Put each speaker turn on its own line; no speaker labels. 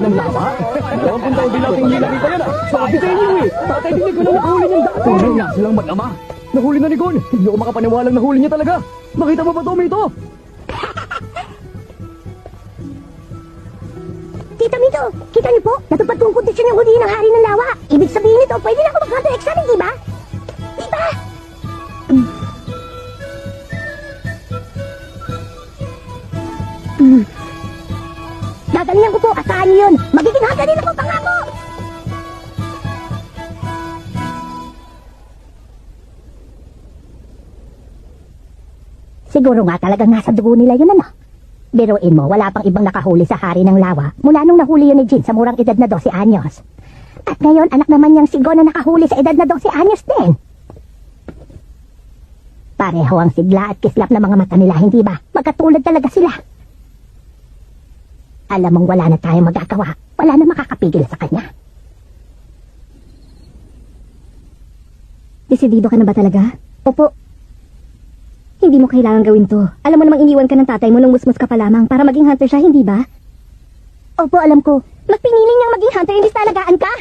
ng lama? 20 taon din natin hinari pa yan. Sabi sa inyo eh. Tatay dinig ko na nahuli niyan. Tunay nga silang mag-ama. Nahuli na ni Gon. Hindi ako makapaniwalang nahuli niya talaga. Makita mo ba Tommy ito?
Tita Mito, kita niyo po, natupad kong kondisyon yung hulihin ng hari ng lawa. Ibig sabihin nito, pwede na ako mag-hunter exam, di ba? Di ba? Gagalingan ko po, asahan niyo yun. Magiging hunter din ako, pangako! Siguro nga talagang nasa dugo nila yun, ano? Biruin mo, wala pang ibang nakahuli sa hari ng lawa mula nung nahuli yun ni Jin sa murang edad na 12 anyos. At ngayon, anak naman niyang si Gon na nakahuli sa edad na 12 anyos din. Pareho ang sigla at kislap na mga mata nila, hindi ba? Magkatulad talaga sila. Alam mong wala na tayong magagawa. Wala na makakapigil sa kanya.
Desidido ka na ba talaga? Opo. Hindi mo kailangan gawin to. Alam mo namang iniwan ka ng tatay mo nung musmus ka pa lamang para maging hunter siya, hindi ba?
Opo, alam ko. Magpinili niyang maging hunter, hindi talagaan ka.